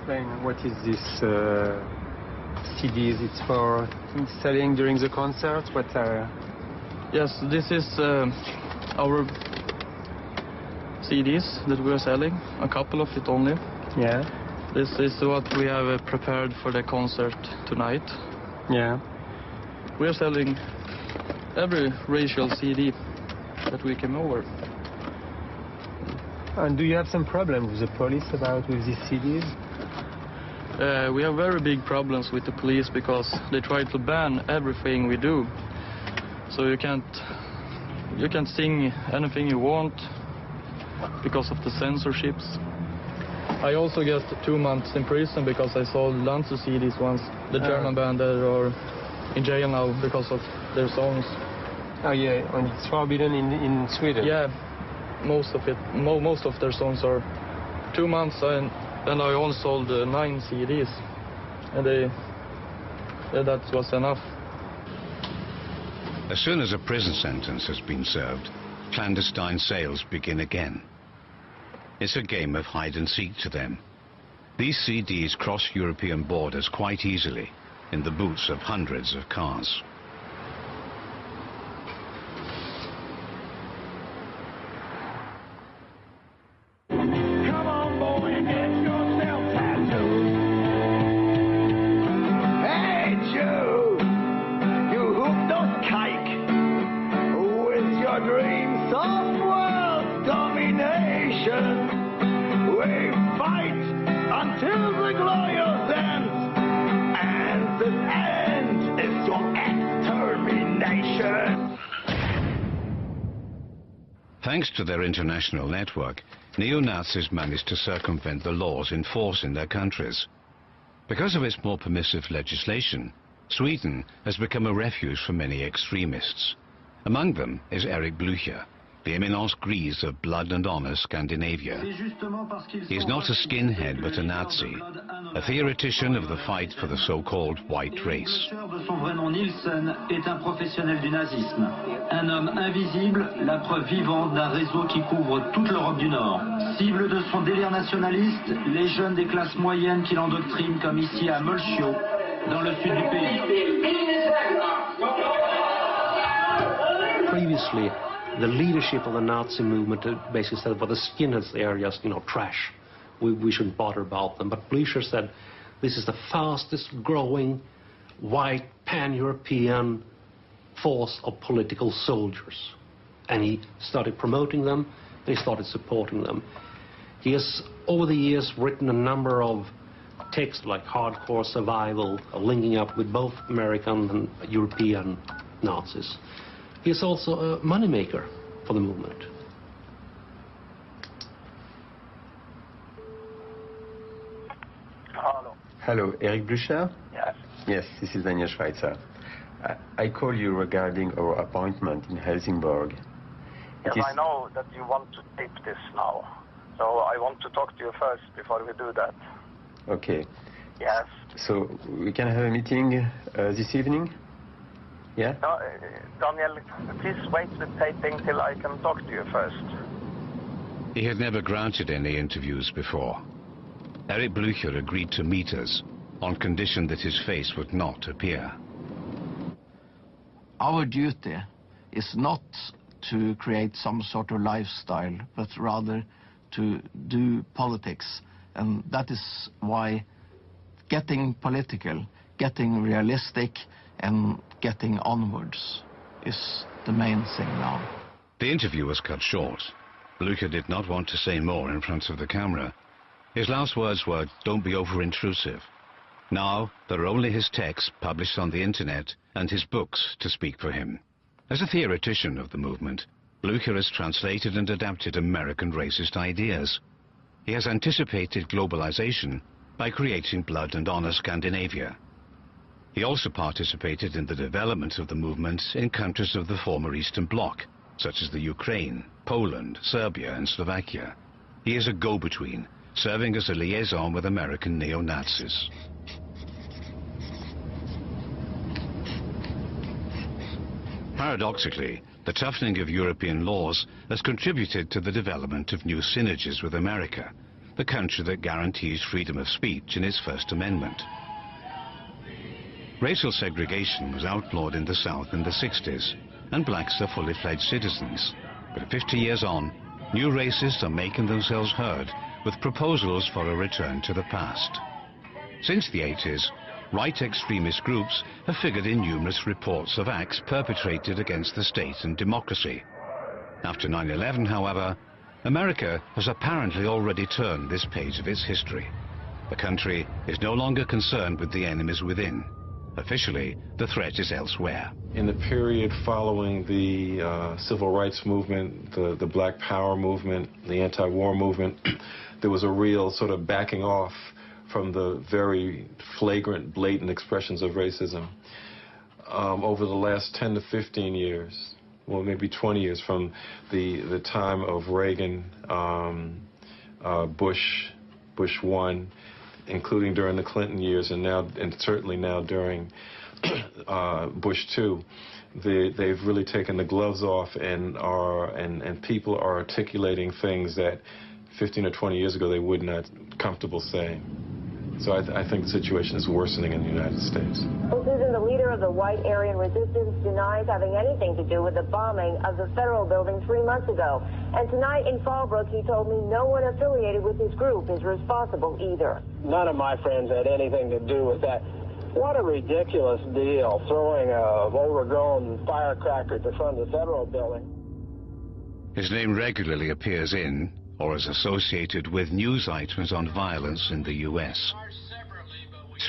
explain what is this CDs? It's for selling during the concert? What are... Yes, this is our CDs that we are selling, a couple of it only. Yeah. This is what we have prepared for the concert tonight. Yeah. We are selling every racial CD that we came over. And do you have some problem with the police with these CDs? We have very big problems with the police because they try to ban everything we do. So you can't sing anything you want because of the censorships. I also get 2 months in prison because I sold Lanzu CDs once. The German band that are in jail now because of their songs. Oh yeah, and it's forbidden in Sweden? Yeah, most of it. Most of their songs are 2 months, and then I only sold 9 CDs, and that was enough. As soon as a prison sentence has been served, clandestine sales begin again. It's a game of hide and seek to them. These CDs cross European borders quite easily in the boots of hundreds of cars. Thanks to their international network, neo-Nazis managed to circumvent the laws in force in their countries. Because of its more permissive legislation, Sweden has become a refuge for many extremists. Among them is Erik Blücher, the éminence grise of Blood and Honor Scandinavia. He is not a skinhead but a Nazi, a theoretician of the fight for the so-called white race. Nielsen est un professionnel du nazisme, un homme invisible, la preuve vivante d'un réseau qui couvre toute l'Europe du Nord. Cible de son délire nationaliste, les jeunes des classes moyennes qu'il endoctrine comme ici à Molsjo, dans le sud du pays. Previously, the leadership of the Nazi movement basically said, well, the skinheads, they are just, trash. We shouldn't bother about them. But Blücher said, this is the fastest growing white pan-European force of political soldiers. And he started promoting them, and he started supporting them. He has, over the years, written a number of texts like Hardcore Survival, linking up with both American and European Nazis. He is also a moneymaker for the movement. Hello. Hello, Erik Blücher? Yes. Yes, this is Daniel Schweitzer. I call you regarding our appointment in Helsingborg. Yes, I know that you want to tape this now. So I want to talk to you first before we do that. Okay. Yes. So we can have a meeting this evening? Yeah? No, Daniel, please wait with taping till I can talk to you first. He had never granted any interviews before. Erik Blücher agreed to meet us on condition that his face would not appear. Our duty is not to create some sort of lifestyle, but rather to do politics. And that is why getting political, getting realistic, and getting onwards is the main thing now. The interview was cut short. Blücher did not want to say more in front of the camera. His last words were, "Don't be over-intrusive." Now, there are only his texts published on the internet and his books to speak for him. As a theoretician of the movement, Blücher has translated and adapted American racist ideas. He has anticipated globalization by creating Blood and Honor Scandinavia. He also participated in the development of the movement in countries of the former Eastern Bloc, such as the Ukraine, Poland, Serbia, and Slovakia. He is a go-between, serving as a liaison with American neo-Nazis. Paradoxically, the toughening of European laws has contributed to the development of new synergies with America, the country that guarantees freedom of speech in its First Amendment. Racial segregation was outlawed in the South in the 60s, and blacks are fully fledged citizens. But 50 years on, new racists are making themselves heard with proposals for a return to the past. Since the 80s, right extremist groups have figured in numerous reports of acts perpetrated against the state and democracy. After 9/11, however, America has apparently already turned this page of its history. The country is no longer concerned with the enemies within. Officially, the threat is elsewhere. In the period following the civil rights movement, the Black Power movement, the anti-war movement, there was a real sort of backing off from the very flagrant, blatant expressions of racism. Over the last 10 to 15 years, well, maybe 20 years, from the time of Reagan, Bush 1, including during the Clinton years, and certainly now during Bush 2, they've really taken the gloves off, and people are articulating things that 15 or 20 years ago they would not comfortable saying. So I think the situation is worsening in the United States. Well, Susan, the leader of the White Aryan Resistance denies having anything to do with the bombing of the federal building 3 months ago. And tonight in Fallbrook, he told me no one affiliated with his group is responsible either. None of my friends had anything to do with that. What a ridiculous deal, throwing an overgrown firecracker at the front of the federal building. His name regularly appears in, or is associated with, news items on violence in the US.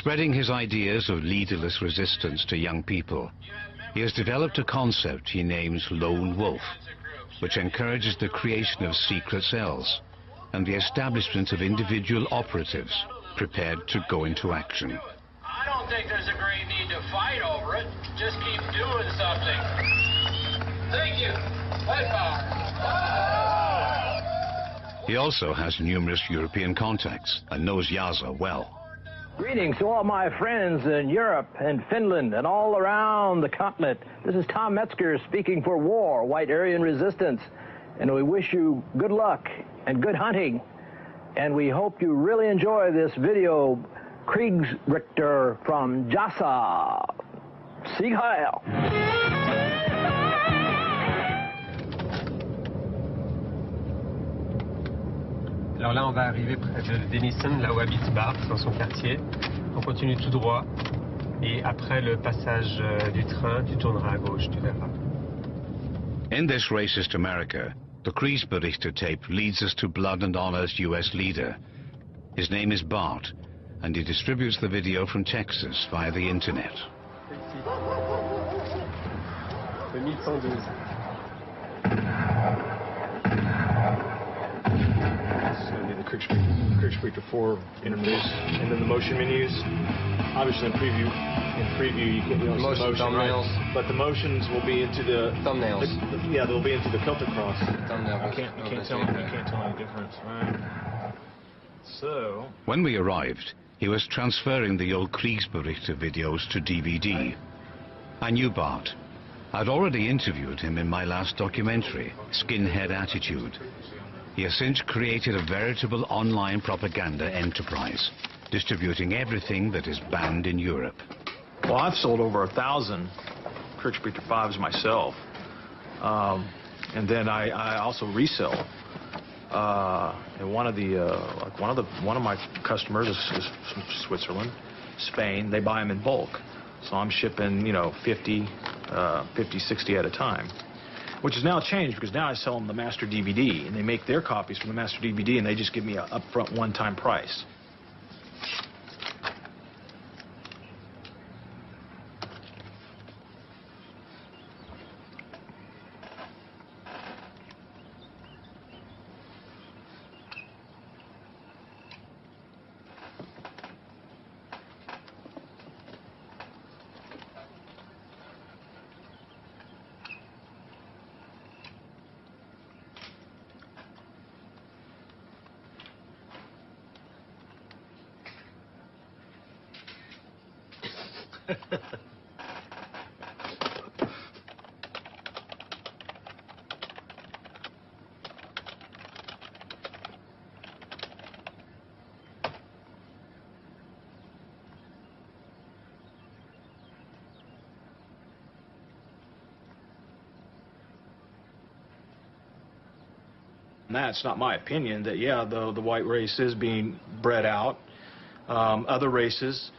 Spreading his ideas of leaderless resistance to young people, he has developed a concept he names Lone Wolf, which encourages the creation of secret cells and the establishment of individual operatives prepared to go into action. I don't think there's a great need to fight over it. Just keep doing something. Thank you. White power. He also has numerous European contacts and knows Yaza well. Greetings to all my friends in Europe and Finland and all around the continent. This is Tom Metzger speaking for WAR, White Aryan Resistance. And we wish you good luck and good hunting. And we hope you really enjoy this video, Kriegsrichter from Jassa. Sieg Heil! Alors là, on va arriver près de Denison, là où habite Bart, dans son quartier. On continue tout droit. Et après le passage du train, tu tourneras à gauche, tu verras. In this racist America, the Kriegsberichte tape leads us to Blood and Honor's US leader. His name is Bart, and he distributes the video from Texas via the internet. Le 1112. Kriegsrichter 4 interface, and then the motion menus. Obviously, in preview you can motion thumbnails, right? But the motions will be into the thumbnails. Yeah, they'll be into the filter cross. Thumbnail. You can't tell any difference. Right. So when we arrived, he was transferring the old Kriegsberichte videos to DVD. I knew Bart. I'd already interviewed him in my last documentary, Skinhead Attitude. He has since created a veritable online propaganda enterprise, distributing everything that is banned in Europe. Well, I've sold over 1,000 Kriegsrichter 5s myself, and then I also resell. And one of my customers is from Switzerland, Spain. They buy them in bulk, so I'm shipping 50, 60 at a time. Which has now changed because now I sell them the master DVD, and they make their copies from the master DVD, and they just give me an upfront one-time price. That's not my opinion, that, yeah, the white race is being bred out. Other races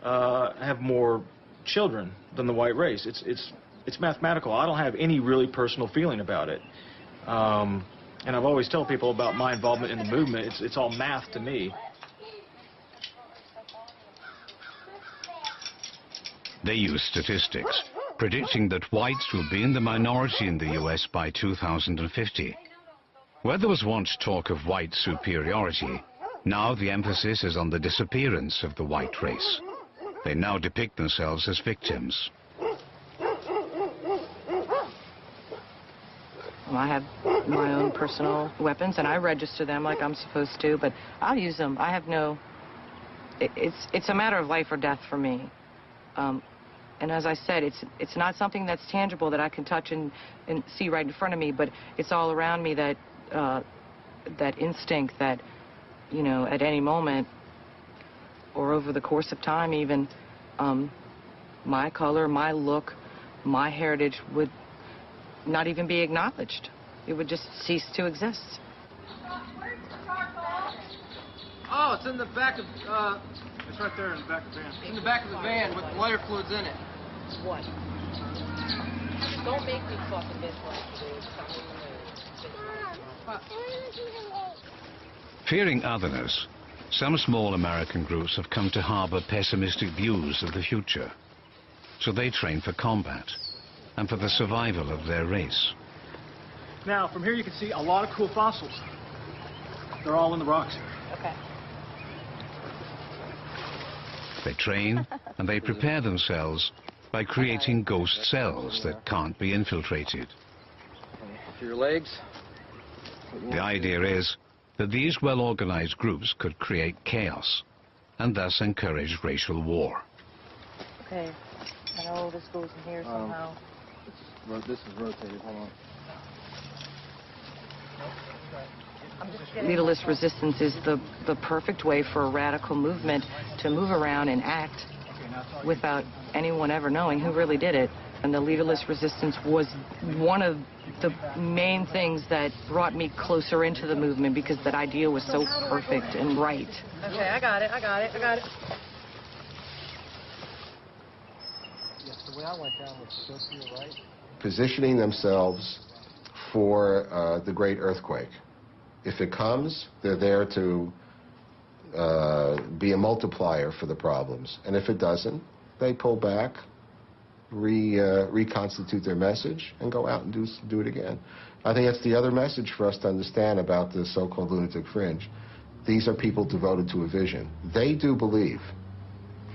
have more children than the white race. It's mathematical. I don't have any really personal feeling about it. And I've always told people about my involvement in the movement. It's all math to me. They use statistics, predicting that whites will be in the minority in the US by 2050. Where there was once talk of white superiority, now the emphasis is on the disappearance of the white race. They now depict themselves as victims. I have my own personal weapons, and I register them like I'm supposed to, but I'll use them. I have no... It's a matter of life or death for me. And as I said, it's not something that's tangible that I can touch and see right in front of me, but it's all around me, that that instinct that, you know, at any moment or over the course of time even, my color, my look, my heritage would not even be acknowledged. It would just cease to exist. Oh, it's in the back of, it's right there in the back of the van. In the back of the van with lighter fluids in it. What? Don't make me fucking this like Fearing otherness, some small American groups have come to harbor pessimistic views of the future. So they train for combat and for the survival of their race. Now, from here you can see a lot of cool fossils. They're all in the rocks here. Okay. They train and they prepare themselves by creating ghost cells that can't be infiltrated. For your legs. The idea is that these well-organized groups could create chaos and thus encourage racial war. Okay. I know this goes in here somehow. This is rotated. Hold on. Leaderless resistance is the perfect way for a radical movement to move around and act without anyone ever knowing who really did it. And the leaderless resistance was one of the main things that brought me closer into the movement, because that idea was so perfect and right. Okay, I got it. Yes, the way I went down was to go to your right. Positioning themselves for the great earthquake. If it comes, they're there to be a multiplier for the problems. And if it doesn't, they pull back, reconstitute their message, and go out and do it again. I think that's the other message for us to understand about the so-called lunatic fringe. These are people devoted to a vision. They do believe.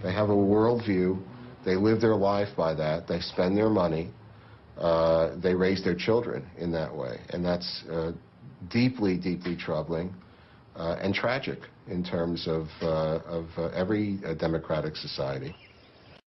They have a worldview. They live their life by that. They spend their money. They raise their children in that way. And that's deeply, deeply troubling and tragic in terms of every democratic society.